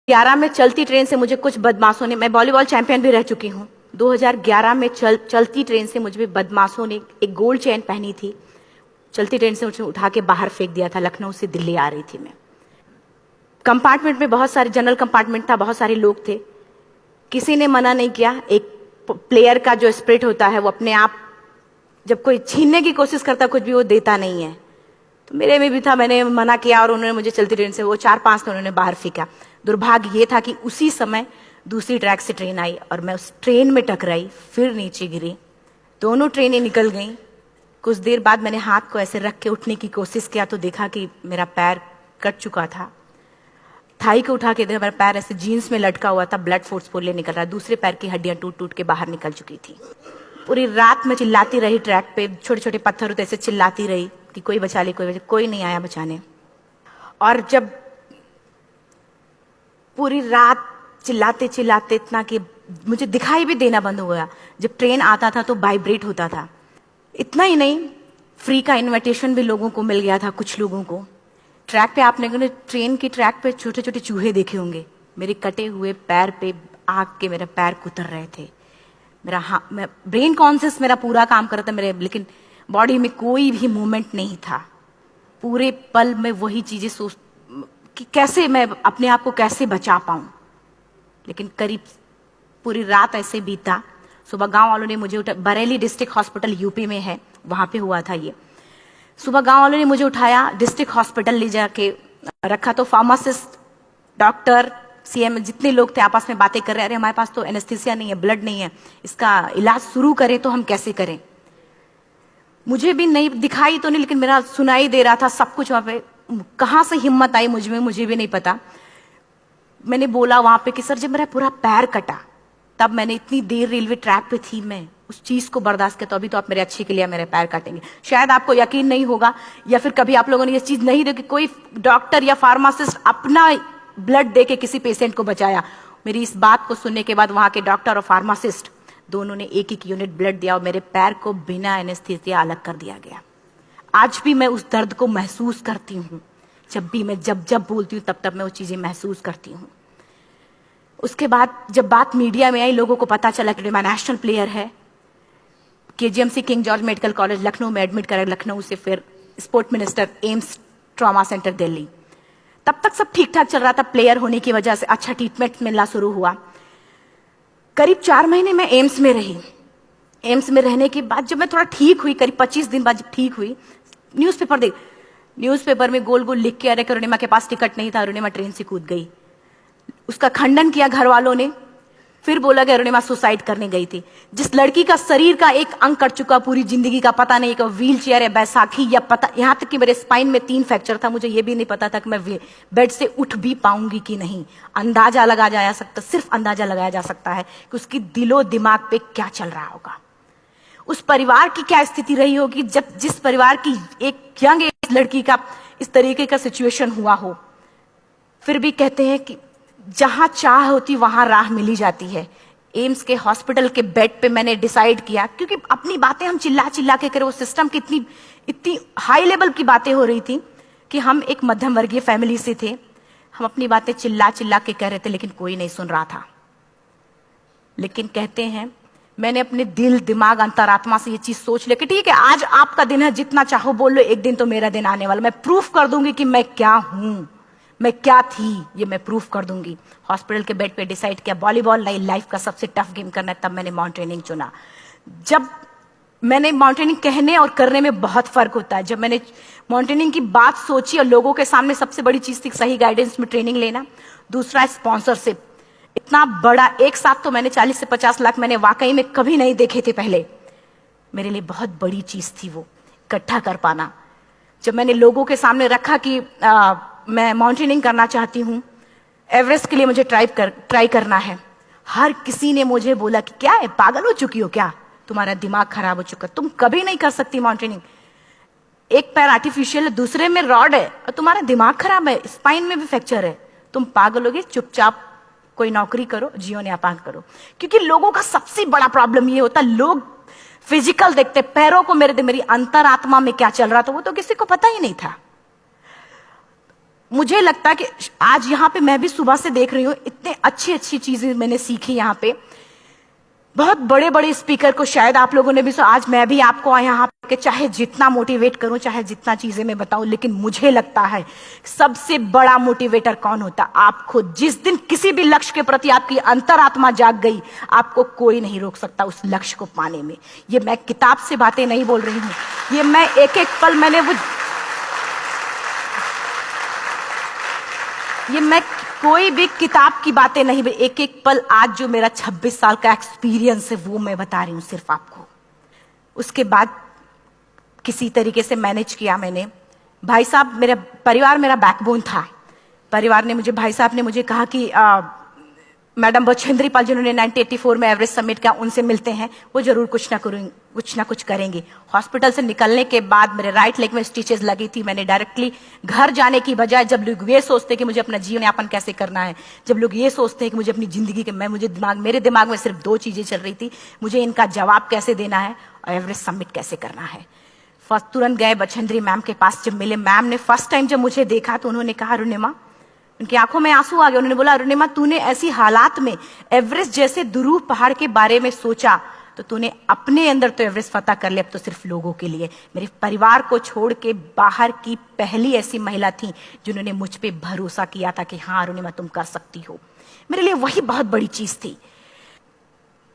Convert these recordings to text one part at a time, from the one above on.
2011 में चलती ट्रेन से मुझे कुछ बदमाशों ने, मैं वॉलीबॉल चैंपियन भी रह चुकी हूँ, 2011 में चलती ट्रेन से मुझे बदमाशों ने एक गोल्ड चेन पहनी थी, चलती ट्रेन से मुझे उठा के बाहर फेंक दिया था। लखनऊ से दिल्ली आ रही थी मैं। कंपार्टमेंट में बहुत सारे, जनरल कंपार्टमेंट था, बहुत सारे लोग थे, किसी ने मना नहीं किया। एक प्लेयर का जो स्पिरिट होता है वो अपने आप, जब कोई छीनने की कोशिश करता कुछ भी, वो देता नहीं है। तो मेरे में भी था, मैंने मना किया और उन्होंने मुझे चलती ट्रेन से वो 4-5 उन्होंने बाहर फेंका। दुर्भाग्य ये था कि उसी समय दूसरी ट्रैक से ट्रेन आई और मैं उस ट्रेन में टकराई, फिर नीचे गिरी, दोनों ट्रेनें निकल गईं। कुछ देर बाद मैंने हाथ को ऐसे रख के उठने की कोशिश किया तो देखा कि मेरा पैर कट चुका था। थाई को उठा के देखा, मेरा पैर ऐसे जीन्स में लटका हुआ था, ब्लड फोर्सफुली निकल रहा, दूसरे पैर की हड्डियां टूट टूट के बाहर निकल चुकी थी। पूरी रात मैं चिल्लाती रही ट्रैक पे, छोटे छोटे पत्थर होते ऐसे चिल्लाती रही कि कोई बचा ले, कोई नहीं आया बचाने। और जब पूरी रात चिल्लाते चिल्लाते इतना कि मुझे दिखाई भी देना बंद हो गया, जब ट्रेन आता था तो वाइब्रेट होता था। इतना ही नहीं, फ्री का इनविटेशन भी लोगों को मिल गया था, कुछ लोगों को। ट्रैक पे आपने ट्रेन की ट्रैक पे छोटे छोटे चूहे देखे होंगे, मेरे कटे हुए पैर पे आग के मेरे पैर कुतर रहे थे। मैं ब्रेन कॉन्शियस मेरा पूरा काम कर रहा था मेरे, लेकिन बॉडी में कोई भी मूवमेंट नहीं था। पूरे पल में वही चीजें सोच कि कैसे मैं अपने आप को कैसे बचा पाऊं। लेकिन करीब पूरी रात ऐसे बीता। सुबह गांव वालों ने मुझे बरेली डिस्ट्रिक्ट हॉस्पिटल यूपी में है, वहां पे हुआ था ये। सुबह गांव वालों ने मुझे उठाया, डिस्ट्रिक्ट हॉस्पिटल ले जाके रखा। तो फार्मासिस्ट, डॉक्टर, सीएम, जितने लोग थे आपस में बातें कर रहे, अरे हमारे पास तो एनेस्थीसिया नहीं है, ब्लड नहीं है, इसका इलाज शुरू करें तो हम कैसे करें। मुझे भी नहीं दिखाई तो नहीं, लेकिन मेरा सुनाई दे रहा था सब कुछ। वहां पे कहां से हिम्मत आई मुझ में, मुझे भी नहीं पता। मैंने बोला वहां पे कि सर जब मेरा पूरा पैर कटा, तब मैंने इतनी देर रेलवे ट्रैक पे थी, मैं उस चीज को बर्दाश्त किया, तो अभी तो आप मेरे अच्छे के लिए मेरे पैर काटेंगे। शायद आपको यकीन नहीं होगा, या फिर कभी आप लोगों ने ये चीज नहीं देखी, कोई डॉक्टर या फार्मासिस्ट अपना ब्लड दे के किसी पेशेंट को बचाया। मेरी इस बात को सुनने के बाद वहां के डॉक्टर और फार्मासिस्ट दोनों ने एक एक यूनिट ब्लड दिया और मेरे पैर को बिना एनेस्थीसिया अलग कर दिया गया। आज भी मैं उस दर्द को महसूस करती हूँ। जब भी मैं जब बोलती हूँ तब मैं वो चीजें महसूस करती हूँ। उसके बाद जब बात मीडिया में आई, लोगों को पता चला कि मैं नेशनल प्लेयर है, KGMC king George medical college Lucknow में एडमिट करा, लखनऊ से फिर sport minister, AIIMS trauma centre Delhi. तब तक सब ठीक ठाक चल रहा था, प्लेयर होने की वजह से अच्छा ट्रीटमेंट मिलना शुरू हुआ। करीब 4 महीने मैं एम्स में रही। एम्स में रहने के बाद जब मैं थोड़ा ठीक हुई, करीब 25 दिन बाद जब ठीक हुई, न्यूज़पेपर में गोल गोल लिख के अरे अरुणिमा के पास टिकट नहीं था, अरुणिमा ट्रेन से कूद गई। उसका खंडन किया घर वालों ने, फिर बोला कि अरुणिमा सुसाइड करने गई थी। जिस लड़की का शरीर का एक अंग कट चुका, पूरी जिंदगी का पता नहीं कि व्हील चेयर है, बैसाखी, या पता, यहाँ तक कि मेरे स्पाइन में 3 फ्रैक्चर था, मुझे ये भी नहीं पता था कि मैं बेड से उठ भी पाऊंगी कि नहीं। अंदाजा लगाया जा सकता, सिर्फ अंदाजा लगाया जा सकता है कि उसकी दिलो दिमाग पे क्या चल रहा होगा, उस परिवार की क्या स्थिति रही होगी जब जिस परिवार की एक यंग एज लड़की का इस तरीके का सिचुएशन हुआ हो। फिर भी कहते हैं कि जहां चाह होती वहां राह मिली जाती है। एम्स के हॉस्पिटल के बेड पे मैंने डिसाइड किया, क्योंकि अपनी बातें हम चिल्ला चिल्ला के करें, वो सिस्टम की इतनी हाई लेवल की बातें हो रही थी कि हम एक मध्यम वर्गीय फैमिली से थे, हम अपनी बातें चिल्ला चिल्ला के कह रहे थे, लेकिन कोई नहीं सुन रहा था। लेकिन कहते हैं मैंने अपने दिल, दिमाग, अंतरात्मा से ये चीज सोच लिया कि ठीक है, आज आपका दिन है, जितना चाहो बोल लो, एक दिन तो मेरा दिन आने वाला, मैं प्रूफ कर दूंगी कि मैं क्या हूं, मैं क्या थी, ये मैं प्रूफ कर दूंगी। हॉस्पिटल के बेड पे डिसाइड किया वॉलीबॉल नहीं, लाइफ का सबसे टफ गेम करना है, तब मैंने माउंटेनिंग चुना। जब मैंने माउंटेनिंग कहने और करने में बहुत फर्क होता है। जब मैंने माउंटेनिंग की बात सोची और लोगों के सामने, सबसे बड़ी चीज थी सही गाइडेंस में ट्रेनिंग लेना, दूसरा स्पॉन्सरशिप। इतना बड़ा एक साथ तो मैंने 40 से 50 लाख मैंने वाकई में कभी नहीं देखे थे पहले। मेरे लिए बहुत बड़ी चीज थी वो इकट्ठा कर पाना। जब मैंने लोगों के सामने रखा कि मैं माउंटेनिंग करना चाहती हूँ, एवरेस्ट के लिए मुझे ट्राई करना है, हर किसी ने मुझे बोला कि क्या है, पागल हो चुकी हो क्या, तुम्हारा दिमाग खराब हो चुका, तुम कभी नहीं कर सकती माउंटेनिंग। एक पैर आर्टिफिशियल है, दूसरे में रॉड है, और तुम्हारा दिमाग खराब है, स्पाइन में भी फ्रैक्चर है, तुम पागल होगे, चुपचाप कोई नौकरी करो, जीवन यापन करो। क्योंकि लोगों का सबसे बड़ा प्रॉब्लम ये होता है, लोग फिजिकल देखते, पैरों को मेरी अंतरात्मा में क्या चल रहा था वो तो किसी को पता ही नहीं था। मुझे लगता है कि आज यहाँ पे मैं भी सुबह से देख रही हूँ, इतने अच्छी अच्छी चीजें मैंने सीखी यहाँ पे। बहुत बड़े बड़े स्पीकर को शायद आप लोगों ने भी सुना। आज मैं भी आपको यहाँ पे चाहे जितना मोटिवेट करूं, चाहे जितना चीजें मैं बताऊं, लेकिन मुझे लगता है सबसे बड़ा मोटिवेटर कौन होता? आप खुद। जिस दिन किसी भी लक्ष्य के प्रति आपकी अंतरात्मा जाग गई, आपको कोई नहीं रोक सकता उस लक्ष्य को पाने में। ये मैं किताब से बातें नहीं बोल रही हूं, ये मैं एक एक पल मैंने ये मैं कोई भी किताब की बातें नहीं, एक एक पल आज जो मेरा 26 साल का एक्सपीरियंस है वो मैं बता रही हूं सिर्फ आपको। उसके बाद किसी तरीके से मैनेज किया मैंने। भाई साहब, मेरा परिवार मेरा बैकबोन था। परिवार ने मुझे, भाई साहब ने मुझे कहा कि मैडम बछेंद्री पाल जिन्होंने 1984 में एवरेस्ट समिट किया, उनसे मिलते हैं, वो जरूर कुछ ना कुछ करेंगे। हॉस्पिटल से निकलने के बाद मेरे राइट लेग में स्टिचेस लगी थी। मैंने डायरेक्टली घर जाने की बजाय, जब लोग ये सोचते कि मुझे अपना जीवन यापन कैसे करना है, जब लोग ये सोचते हैं कि मुझे अपनी जिंदगी के, मेरे दिमाग में सिर्फ 2 चीजें चल रही थी, मुझे इनका जवाब कैसे देना है और एवरेस्ट समिट कैसे करना है। फर्स्ट तुरंत गए बछेंद्री मैम के पास। जब मिले, मैम ने फर्स्ट टाइम जब मुझे देखा तो उन्होंने कहा, अरुणिमा, उनकी आंखों में आंसू आ गए। उन्होंने बोला, अरुणिमा, तूने ऐसी हालात में एवरेस्ट जैसे दुरूह पहाड़ के बारे में सोचा तो तूने अपने अंदर तो एवरेस्ट फतह कर लिया, अब तो सिर्फ लोगों के लिए। मेरे परिवार को छोड़ के बाहर की पहली ऐसी महिला थी जिन्होंने मुझ पे भरोसा किया था कि हाँ अरुणिमा, तुम कर सकती हो। मेरे लिए वही बहुत बड़ी चीज थी।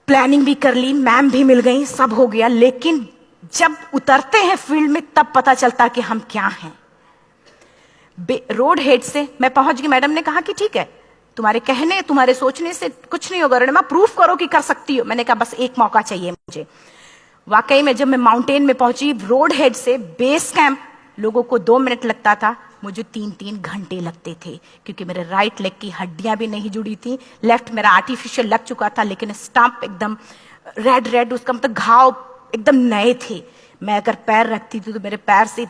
प्लानिंग भी कर ली, मैम भी मिल गई, सब हो गया। लेकिन जब उतरते हैं फील्ड में तब पता चलता कि हम क्या हैं। रोड हेड से मैं पहुंच गई। मैडम ने कहा कि ठीक है, तुम्हारे कहने, तुम्हारे सोचने से कुछ नहीं होगा अरुणिमा, प्रूफ करो कि कर सकती हो। मैंने कहा बस एक मौका चाहिए मुझे। वाकई में जब मैं माउंटेन में पहुंची, रोड हेड से बेस कैंप लोगों को 2 मिनट लगता था, मुझे 3-3 घंटे लगते थे, क्योंकि मेरे राइट लेग की हड्डियां भी नहीं जुड़ी थी। लेफ्ट मेरा आर्टिफिशियल लग चुका था, लेकिन स्टंप एकदम रेड, उसका मतलब घाव एकदम नए थे। मैं अगर पैर रखती थी तो मेरे पैर से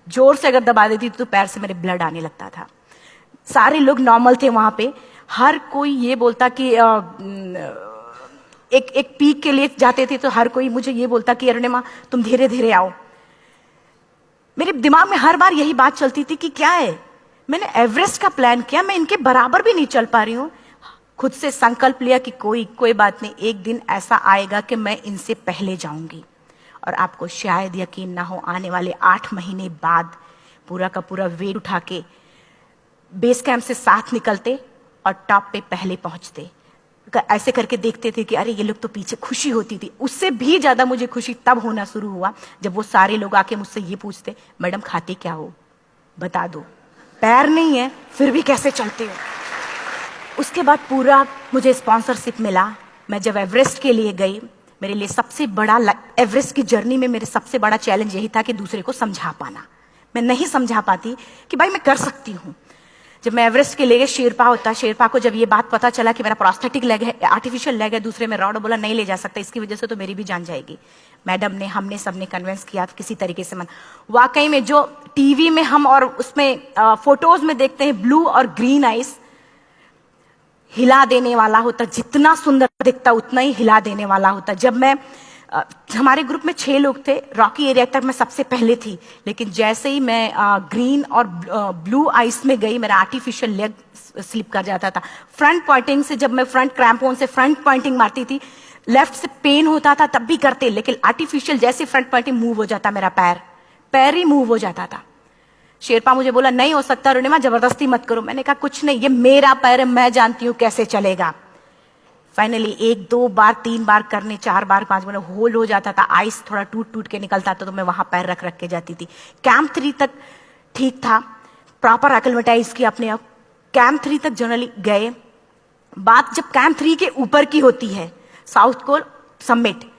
जोर से अगर दबा देती थी तो पैर से मेरे ब्लड आने लगता था। सारे लोग नॉर्मल थे वहां पे। हर कोई ये बोलता कि एक पीक के लिए जाते थे तो हर कोई मुझे ये बोलता कि अरुणिमा, तुम धीरे धीरे आओ। मेरे दिमाग में हर बार यही बात चलती थी कि क्या है, मैंने एवरेस्ट का प्लान किया, मैं इनके बराबर भी नहीं चल पा रही हूं। खुद से संकल्प लिया कि कोई बात नहीं, एक दिन ऐसा आएगा कि मैं इनसे पहले जाऊंगी। और आपको शायद यकीन ना हो, आने वाले 8 महीने बाद पूरा का पूरा वेट उठा के बेस कैंप से साथ निकलते और टॉप पे पहले पहुंचते। ऐसे करके देखते थे कि अरे ये लोग तो पीछे। खुशी होती थी। उससे भी ज्यादा मुझे खुशी तब होना शुरू हुआ जब वो सारे लोग आके मुझसे ये पूछते, मैडम खाते क्या हो, बता दो, पैर नहीं है फिर भी कैसे चलते हो। उसके बाद पूरा मुझे स्पॉन्सरशिप मिला। मैं जब एवरेस्ट के लिए गई, मेरे लिए सबसे बड़ा, एवरेस्ट की जर्नी में मेरे सबसे बड़ा चैलेंज यही था कि दूसरे को समझा पाना। मैं नहीं समझा पाती कि भाई मैं कर सकती हूँ। जब मैं एवरेस्ट के लिए, शेरपा होता, शेरपा को जब ये बात पता चला कि मेरा प्रोस्थेटिक लेग है, आर्टिफिशियल लेग है दूसरे में रॉड, बोला नहीं ले जा सकता, इसकी वजह से तो मेरी भी जान जाएगी। मैडम ने, हमने सबने कन्विंस किया किसी तरीके से। मन वाकई में जो टीवी में हम और उसमें फोटोज में देखते हैं, ब्लू और ग्रीन आइस, हिला देने वाला होता। जितना सुंदर दिखता उतना ही हिला देने वाला होता। जब मैं, हमारे ग्रुप में 6 लोग थे, रॉकी एरिया तक मैं सबसे पहले थी, लेकिन जैसे ही मैं ग्रीन और ब्लू आइस में गई, मेरा आर्टिफिशियल लेग स्लिप कर जाता था। फ्रंट पॉइंटिंग से, जब मैं फ्रंट क्रैम्पोन से फ्रंट पॉइंटिंग मारती थी, लेफ्ट से पेन होता था तब भी करते, लेकिन आर्टिफिशियल जैसे फ्रंट पॉइंटिंग मूव हो जाता, मेरा पैर ही मूव हो जाता था। शेरपा मुझे बोला नहीं हो सकता अरुणिमा, जबरदस्ती मत करो। मैंने कहा कुछ नहीं, ये मेरा पैर है, मैं जानती हूं कैसे चलेगा। फाइनली 1, 2 बार, 3 बार करने, 4 बार, 5 बार होल हो जाता था। आइस थोड़ा टूट के निकलता था तो मैं वहां पैर रख के जाती थी। कैंप 3 तक ठीक था, प्रॉपर एक्लेमेटाइज किया अपने आप। कैंप 3 तक जनरली गए। बात जब कैंप 3 के ऊपर की होती है, साउथ कोल समिट,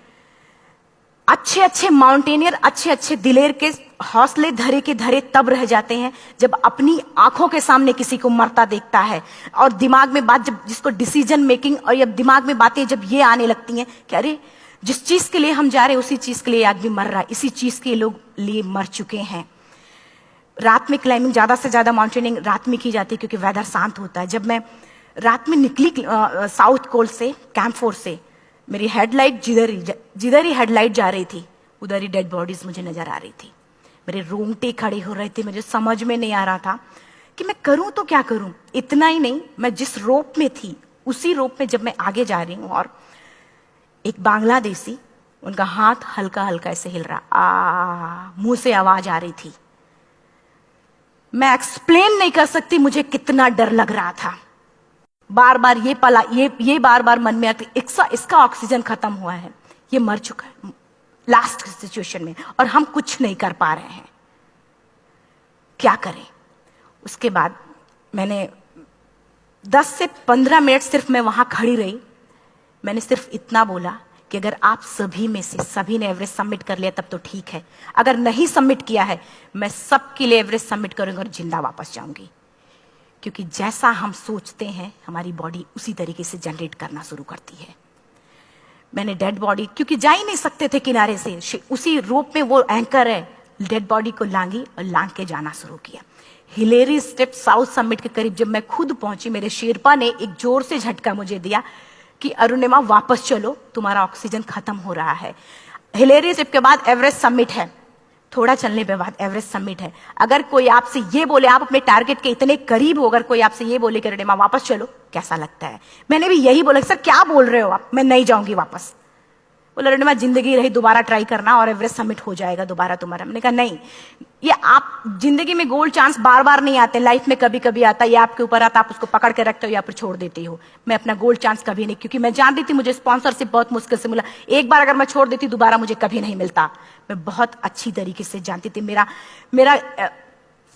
अच्छे माउंटेनियर, अच्छे दिलेर के हौसले धरे के धरे तब रह जाते हैं जब अपनी आंखों के सामने किसी को मरता देखता है, और दिमाग में बात, जब जिसको डिसीजन मेकिंग, और जब दिमाग में बातें जब ये आने लगती हैं कि अरे जिस चीज के लिए हम जा रहे हैं उसी चीज के लिए आदमी मर रहा है, इसी चीज के लोग लिए मर चुके हैं। रात में क्लाइंबिंग, ज्यादा से ज्यादा माउंटेनिंग रात में की जाती है क्योंकि वेदर शांत होता है। जब मैं रात में निकली साउथ कोल से, कैंप 4 से, मेरी हेडलाइट जिधर ही हेडलाइट जा रही थी उधर ही डेड बॉडीज मुझे नजर आ रही थी। मेरे रोंगटे खड़े हो रहे थे, मुझे समझ में नहीं आ रहा था कि मैं करूं तो क्या करूं। इतना ही नहीं, मैं जिस रोप में थी उसी रोप में जब मैं आगे जा रही हूं और एक बांग्लादेशी, उनका हाथ हल्का हल्का ऐसे हिल रहा, मुंह से आवाज आ रही थी। मैं एक्सप्लेन नहीं कर सकती मुझे कितना डर लग रहा था। बार बार ये बार बार मन में आती, इसका ऑक्सीजन खत्म हुआ है, ये मर चुका है लास्ट सिचुएशन में, और हम कुछ नहीं कर पा रहे हैं, क्या करें। उसके बाद मैंने 10 से 15 मिनट सिर्फ मैं वहां खड़ी रही। मैंने सिर्फ इतना बोला कि अगर आप सभी में से सभी ने एवरेस्ट सबमिट कर लिया तब तो ठीक है, अगर नहीं सबमिट किया है मैं सबके लिए एवरेस्ट सबमिट करूंगी और जिंदा वापस जाऊंगी। क्योंकि जैसा हम सोचते हैं हमारी बॉडी उसी तरीके से जनरेट करना शुरू करती है। मैंने डेड बॉडी, क्योंकि जा ही नहीं सकते थे किनारे से, उसी रोप में वो एंकर है, डेड बॉडी को लांगी और लांग के जाना शुरू किया। हिलेरी स्टेप साउथ समिट के करीब जब मैं खुद पहुंची, मेरे शेरपा ने एक जोर से झटका मुझे दिया कि अरुणिमा वापस चलो, तुम्हारा ऑक्सीजन खत्म हो रहा है। हिलेरी स्टेप के बाद एवरेस्ट समिट है, थोड़ा चलने के बाद एवरेस्ट समिट है। अगर कोई आपसे ये बोले, आप अपने टारगेट के इतने करीब हो, अगर कोई आपसे ये बोले कि अरुणिमा वापस चलो, कैसा लगता है। मैंने भी यही बोला, सर क्या बोल रहे हो आप, मैं नहीं जाऊंगी वापस। बोला अरुणिमा जिंदगी रही दोबारा ट्राई करना और एवरेस्ट समिट हो जाएगा दोबारा तुम्हारा। मैंने कहा नहीं, ये आप जिंदगी में गोल्ड चांस बार बार नहीं आते, लाइफ में कभी कभी आता है, ये आपके ऊपर आता, आप उसको पकड़ के रखते हो या फिर छोड़ देते हो। मैं अपना गोल्ड चांस कभी नहीं, क्योंकि मैं जानती थी मुझे स्पॉन्सरशिप बहुत मुश्किल से मिला, एक बार अगर मैं छोड़ देती दोबारा मुझे कभी नहीं मिलता। मैं बहुत अच्छी तरीके से जानती थी। मेरा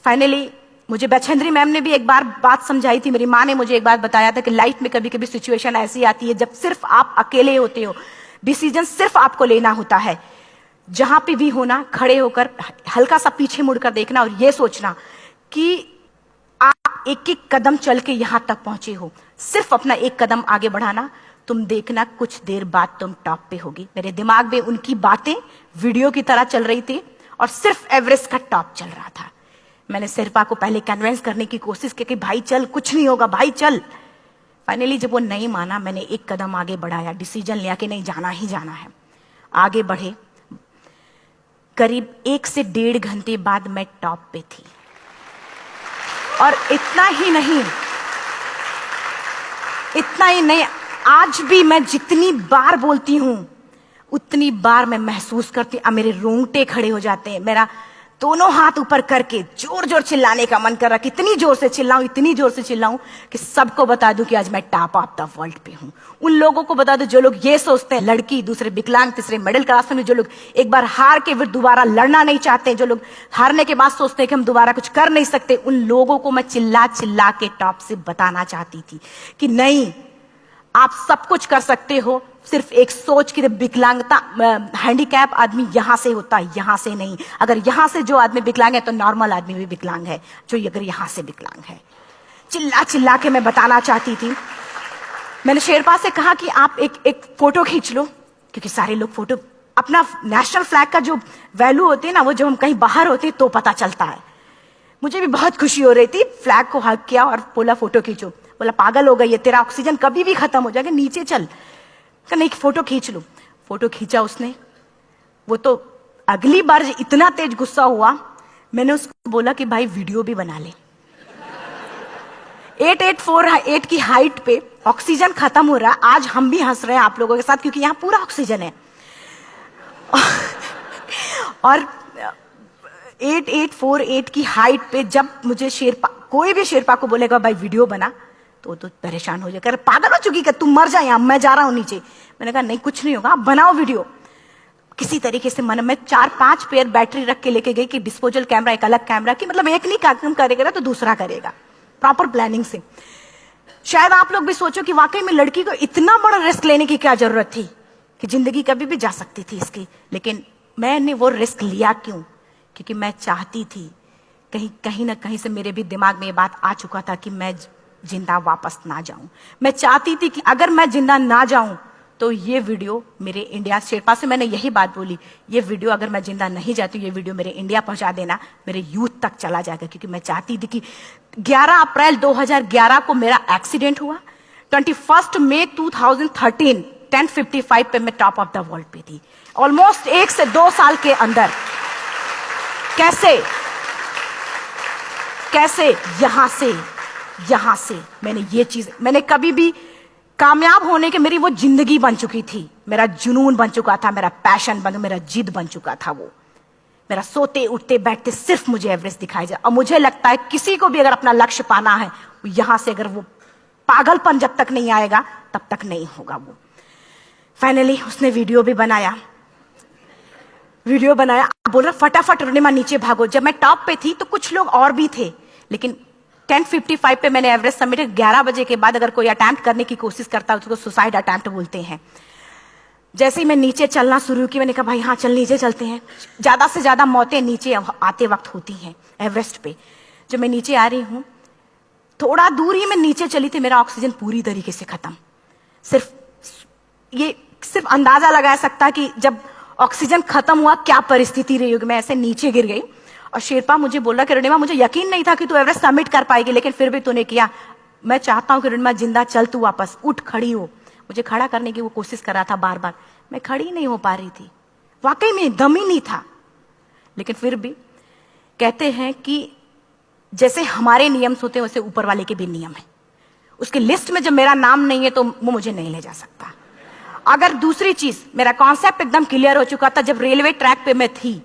फाइनली मुझे बछेंद्री मैम ने भी एक बार बात समझाई थी, मेरी माँ ने मुझे एक बार बताया था कि लाइफ में कभी कभी सिचुएशन ऐसी आती है जब सिर्फ आप अकेले होते हो, डिसीजन सिर्फ आपको लेना होता है। जहां पे भी होना, खड़े होकर हल्का सा पीछे मुड़कर देखना और यह सोचना कि आप एक एक कदम चल के यहां तक पहुंचे हो, सिर्फ अपना एक कदम आगे बढ़ाना, तुम देखना कुछ देर बाद तुम टॉप पे होगी। मेरे दिमाग में उनकी बातें वीडियो की तरह चल रही थी और सिर्फ एवरेस्ट का टॉप चल रहा था। मैंने शेरपा को पहले कन्विंस करने की कोशिश की कि भाई चल, कुछ नहीं होगा भाई चल। फाइनली जब वो नहीं माना, मैंने एक कदम आगे बढ़ाया, डिसीजन लिया कि नहीं जाना ही जाना है। आगे बढ़े, करीब 1 से 1.5 घंटे बाद मैं टॉप पे थी। और इतना ही नहीं, आज भी मैं जितनी बार बोलती हूं उतनी बार मैं महसूस करती, अब मेरे रोंगटे खड़े हो जाते हैं, मेरा दोनों हाथ ऊपर करके जोर जोर चिल्लाने का मन कर रहा, कितनी जोर से चिल्लाऊं कि सबको बता दूं कि आज मैं टॉप ऑफ द वर्ल्ड पे हूं। उन लोगों को बता दूं जो लोग ये सोचते हैं, लड़की, दूसरे विकलांग, तीसरे मिडिल क्लास में, जो लोग एक बार हार के फिर दोबारा लड़ना नहीं चाहते, जो लोग हारने के बाद सोचते हैं कि हम दोबारा कुछ कर नहीं सकते, उन लोगों को मैं चिल्ला चिल्ला के टॉप से बताना चाहती थी कि नहीं, आप सब कुछ कर सकते हो। सिर्फ एक सोच की विकलांगता, हैंडीकैप आदमी यहां से होता है, यहां से नहीं। अगर यहां से जो आदमी विकलांग है तो नॉर्मल आदमी भी विकलांग है, जो अगर यहां से विकलांग है। चिल्ला चिल्ला के मैं बताना चाहती थी। मैंने शेरपा से कहा कि आप एक फोटो खींच लो, क्योंकि सारे लोग फोटो, अपना नेशनल फ्लैग का जो वैल्यू होती है ना, वो जब हम कहीं बाहर होते हैं तो पता चलता है। मुझे भी बहुत खुशी हो रही थी, फ्लैग को हग किया और बोला फोटो खींचो। बोला पागल हो गई है, तेरा ऑक्सीजन कभी भी खत्म हो जाएगा, नीचे चल। नहीं, फोटो खींच लो। फोटो खींचा उसने। वो तो अगली बार इतना तेज गुस्सा हुआ, मैंने उसको बोला कि भाई वीडियो भी बना ले। 8848 की हाइट पे ऑक्सीजन खत्म हो रहा है, आज हम भी हंस रहे हैं आप लोगों के साथ क्योंकि यहां पूरा ऑक्सीजन है। और 8848 की हाइट पे जब मुझे शेरपा, कोई भी शेरपा को बोलेगा भाई वीडियो बना, तो परेशान हो जाएगा, पागल हो चुकी, तुम मर जाए, यहां मैं जा रहा हूं नीचे। मैंने कहा नहीं, कुछ नहीं होगा, आप बनाओ वीडियो। किसी तरीके से मन में 4-5 पेयर बैटरी रख के लेके गई कि डिस्पोजल कैमरा, एक अलग कैमरा, की मतलब एक नहीं काम करेगा तो दूसरा करेगा, प्रॉपर प्लानिंग से। शायद आप लोग भी सोचो कि वाकई में लड़की को इतना बड़ा रिस्क लेने की क्या जरूरत थी, कि जिंदगी कभी भी जा सकती थी इसकी। लेकिन मैंने वो रिस्क लिया क्यों? क्योंकि मैं चाहती थी, कहीं ना कहीं से मेरे भी दिमाग में ये बात आ चुका था कि मैं जिंदा वापस ना जाऊं। मैं चाहती थी कि अगर मैं जिंदा ना जाऊं तो ये वीडियो मेरे इंडिया, शेरपा से मैंने यही बात बोली, ये वीडियो अगर मैं जिंदा नहीं जाती, ये वीडियो मेरे इंडिया पहुंचा देना, मेरे यूथ तक चला जाएगा। क्योंकि मैं चाहती थी कि 11 अप्रैल 2011 को मेरा एक्सीडेंट हुआ, 21 मई 2013 10:55 पे मैं टॉप ऑफ द वर्ल्ड पे थी। ऑलमोस्ट 1 से 2 साल के अंदर कैसे? यहां से मैंने ये चीज, मैंने कभी भी कामयाब होने के, मेरी वो जिंदगी बन चुकी थी, मेरा जुनून बन चुका था, मेरा पैशन मेरा जिद बन चुका था। वो मेरा सोते उठते बैठते सिर्फ मुझे एवरेस्ट दिखाई जाए। और मुझे लगता है किसी को भी अगर अपना लक्ष्य पाना है, यहां से अगर वो पागलपन जब तक नहीं आएगा तब तक नहीं होगा। वो फाइनली उसने वीडियो बनाया, बोल रहा फटाफट अरुणिमा नीचे भागो। जब मैं टॉप पे थी तो कुछ लोग और भी थे, लेकिन 10:55 पे मैंने एवरेस्ट समिट, 11 बजे के बाद अगर कोई अटेम्प्ट करने की कोशिश करता है उसको सुसाइड अटेम्प्ट बोलते हैं। जैसे ही मैं नीचे चलना शुरू की, मैंने कहा भाई हाँ चल नीचे चलते हैं। ज्यादा से ज्यादा मौतें नीचे आते वक्त होती हैं एवरेस्ट पे। जब मैं नीचे आ रही हूं, थोड़ा दूर ही मैं नीचे चली थी, मेरा ऑक्सीजन पूरी तरीके से खत्म। सिर्फ अंदाजा लगाया सकता कि जब ऑक्सीजन खत्म हुआ क्या परिस्थिति रही होगी। मैं ऐसे नीचे गिर गई और शेरपा मुझे बोल रहा कि अरुणिमा मुझे यकीन नहीं था कि तू एवरेस्ट सबमिट कर पाएगी, लेकिन फिर भी तूने किया। मैं चाहता हूं कि अरुणिमा जिंदा चल, तू वापस उठ, खड़ी हो। मुझे खड़ा करने की वो कोशिश कर रहा था बार बार, मैं खड़ी नहीं हो पा रही थी, वाकई में दम ही नहीं था। लेकिन फिर भी कहते हैं कि जैसे हमारे नियम होते हैं वैसे ऊपर वाले के भी नियम है। उसके लिस्ट में जब मेरा नाम नहीं है तो वो मुझे नहीं ले जा सकता। अगर दूसरी चीज, मेरा कॉन्सेप्ट एकदम क्लियर हो चुका था। जब रेलवे ट्रैक पे मैं थी,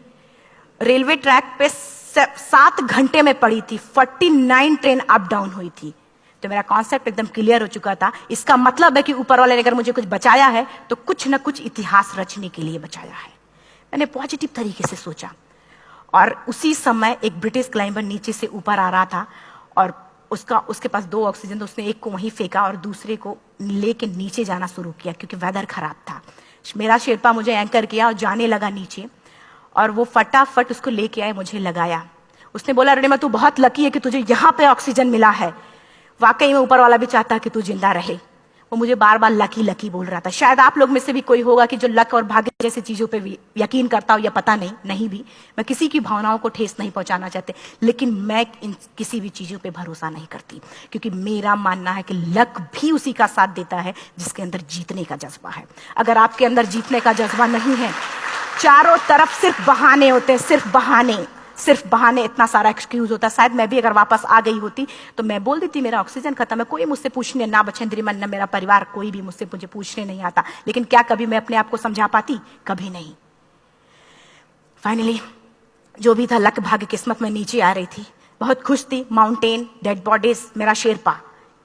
रेलवे ट्रैक पे 7 घंटे में पड़ी थी, 49 ट्रेन अप डाउन हुई थी, तो मेरा कॉन्सेप्ट एकदम क्लियर हो चुका था। इसका मतलब है कि ऊपर वाले ने अगर मुझे कुछ बचाया है तो कुछ ना कुछ इतिहास रचने के लिए बचाया है। मैंने पॉजिटिव तरीके से सोचा। और उसी समय एक ब्रिटिश क्लाइंबर नीचे से ऊपर आ रहा था और उसके पास 2 ऑक्सीजन, तो उसने एक को वहीं फेंका और दूसरे को लेके नीचे जाना शुरू किया क्योंकि वेदर खराब था। मेरा शेरपा मुझे एंकर किया और जाने लगा नीचे, और वो फटाफट उसको लेके आए, मुझे लगाया। उसने बोला अरुणिमा तू बहुत लकी है कि तुझे यहाँ पे ऑक्सीजन मिला है। वाकई में ऊपर वाला भी चाहता है कि तू जिंदा रहे। वो मुझे बार बार लकी लकी बोल रहा था। शायद आप लोग में से भी कोई होगा कि जो लक और भाग्य जैसी चीजों पे भी यकीन करता हो, या पता नहीं भी। मैं किसी की भावनाओं को ठेस नहीं पहुंचाना चाहते, लेकिन मैं इन किसी भी चीजों पे भरोसा नहीं करती, क्योंकि मेरा मानना है कि लक भी उसी का साथ देता है जिसके अंदर जीतने का जज्बा है। अगर आपके अंदर जीतने का जज्बा नहीं है, चारों तरफ सिर्फ बहाने होते हैं, सिर्फ बहाने, इतना सारा एक्सक्यूज होता है। शायद मैं भी अगर वापस आ गई होती तो मैं बोल देती मेरा ऑक्सीजन खत्म है, कोई मुझसे पूछने ना, बछेंद्री मन, मेरा परिवार, कोई भी मुझे पूछने नहीं आता। लेकिन क्या कभी मैं अपने आप को समझा पाती? कभी नहीं। फाइनली जो भी था, लक भाग्य किस्मत में नीचे आ रही थी, बहुत खुश थी। माउंटेन, डेड बॉडीज, मेरा शेरपा,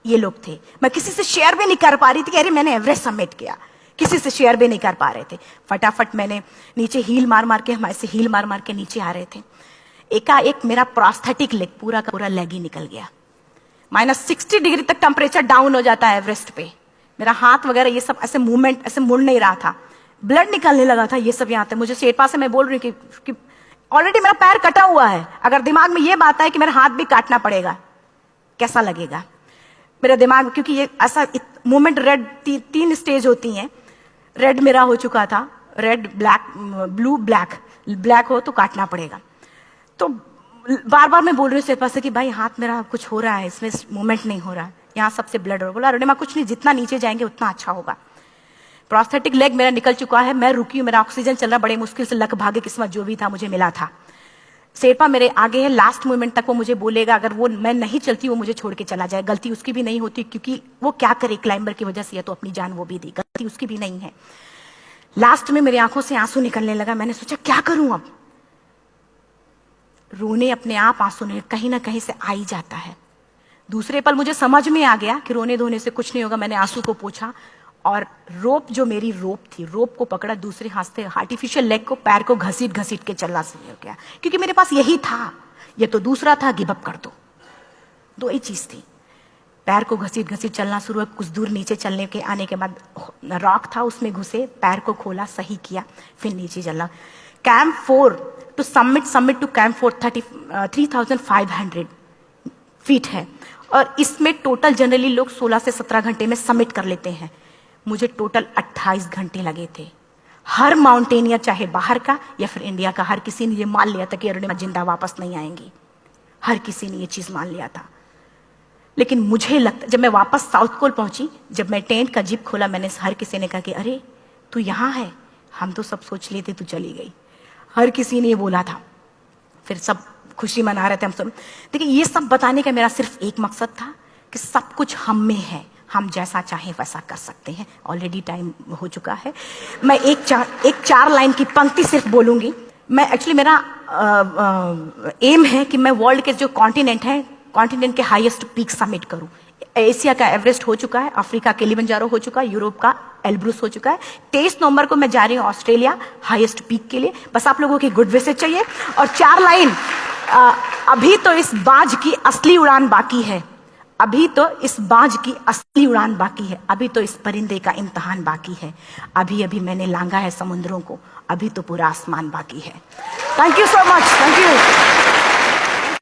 ये लोग थे। मैं किसी से शेयर भी नहीं कर पा रही थी कि अरे मैंने एवरेस्ट सबमिट किया, किसी से शेयर भी नहीं कर पा रहे थे। फटाफट मैंने नीचे हील मार मार के, हमारे से हील मार मार के नीचे आ रहे थे। एकाएक मेरा प्रोस्थेटिक लेग, पूरा का पूरा लेग ही निकल गया। -60 डिग्री तक टेम्परेचर डाउन हो जाता है एवरेस्ट पे। मेरा हाथ वगैरह ये सब ऐसे मूवमेंट, ऐसे मुड़ नहीं रहा था, ब्लड निकलने लगा था, ये सब यहाँ थे। मुझे शेरपा से मैं बोल रही हूँ कि ऑलरेडी मेरा पैर कटा हुआ है, अगर दिमाग में ये बात है कि मेरा हाथ भी काटना पड़ेगा, कैसा लगेगा मेरा दिमाग। क्योंकि ये ऐसा मूवमेंट, रेड 3 स्टेज होती हैं। रेड मेरा हो चुका था, रेड, ब्लैक, ब्लू, ब्लैक हो तो काटना पड़ेगा। तो बार बार मैं बोल रही हूँ शेरपा से कि भाई हाथ मेरा कुछ हो रहा है, इसमें मूवमेंट नहीं हो रहा है, यहाँ सबसे ब्लड हो रहा है। बोला अरुणिमा कुछ नहीं, जितना नीचे जाएंगे उतना अच्छा होगा। प्रोस्थेटिक लेग मेरा निकल चुका है, मैं रुकी हूँ, मेरा ऑक्सीजन चल रहा, बड़े मुश्किल से, लक भाग्य किस्मत जो भी था मुझे मिला था। शेरपा मेरे आगे है, लास्ट मोमेंट तक वो मुझे बोलेगा, अगर वो मैं नहीं चलती वो मुझे छोड़ के चला जाए। गलती उसकी भी नहीं होती, क्योंकि वो क्या करे, क्लाइंबर की वजह से, या तो अपनी जान वो भी दी, गलती उसकी भी नहीं है। लास्ट में मेरी आंखों से आंसू निकलने लगा। मैंने सोचा क्या करूं अब, रोने अपने आप आंसू ने कहीं ना कहीं से आ ही जाता है। दूसरे पल मुझे समझ में आ गया कि रोने धोने से कुछ नहीं होगा। मैंने आंसू को पोंछा और रोप, जो मेरी रोप थी, रोप को पकड़ा, दूसरे हाथ से आर्टिफिशियल लेग को, पैर को घसीट घसीट के चलना शुरू हो गया, क्योंकि मेरे पास यही था। ये तो दूसरा था, गिव अप कर दो ही चीज थी। पैर को घसीट घसीट चलना शुरू हुआ। कुछ दूर नीचे चलने के आने के बाद रॉक था, उसमें घुसे, पैर को खोला, सही किया, फिर नीचे चलना। Camp 4 to submit to camp 4 3500 feet है, और इसमें टोटल जनरली लोग 16 से 17 घंटे में सबमिट कर लेते हैं। मुझे टोटल 28 घंटे लगे थे। हर माउंटेनियर, चाहे बाहर का या फिर इंडिया का, हर किसी ने ये मान लिया था कि अरुणिमा जिंदा वापस नहीं आएंगी। हर किसी ने ये चीज मान लिया था। लेकिन मुझे लगता, जब मैं वापस साउथ पोल पहुंची, जब मैं टेंट का जिप खोला, मैंने हर किसी ने कहा कि अरे तू यहाँ है, हम तो सब सोच लिए थे तू चली गई। हर किसी ने ये बोला था। फिर सब खुशी मना रहे थे हम सब। देखिए, ये सब बताने का मेरा सिर्फ एक मकसद था कि सब कुछ हम में है, हम जैसा चाहें वैसा कर सकते हैं। ऑलरेडी टाइम हो चुका है। मैं एक चार लाइन की पंक्ति सिर्फ बोलूंगी। मैं एक्चुअली मेरा एम है कि मैं वर्ल्ड के जो कॉन्टिनेंट है, कॉन्टिनेंट के हाईएस्ट पीक समिट करूं। एशिया का एवरेस्ट हो चुका है, अफ्रीका किलिमंजारो हो चुका है, यूरोप का एल्ब्रुस हो चुका है। 23 नवंबर को मैं जा रही हूँ ऑस्ट्रेलिया हाईएस्ट पीक के लिए। बस आप लोगों की गुड विशेस चाहिए। और 4 लाइन, अभी तो इस बाज की असली उड़ान बाकी है, अभी तो इस बाज की असली उड़ान बाकी है, अभी तो इस परिंदे का इम्तिहान बाकी है, अभी अभी मैंने लांघा है समुद्रों को, अभी तो पूरा आसमान बाकी है। Thank you so much, thank you.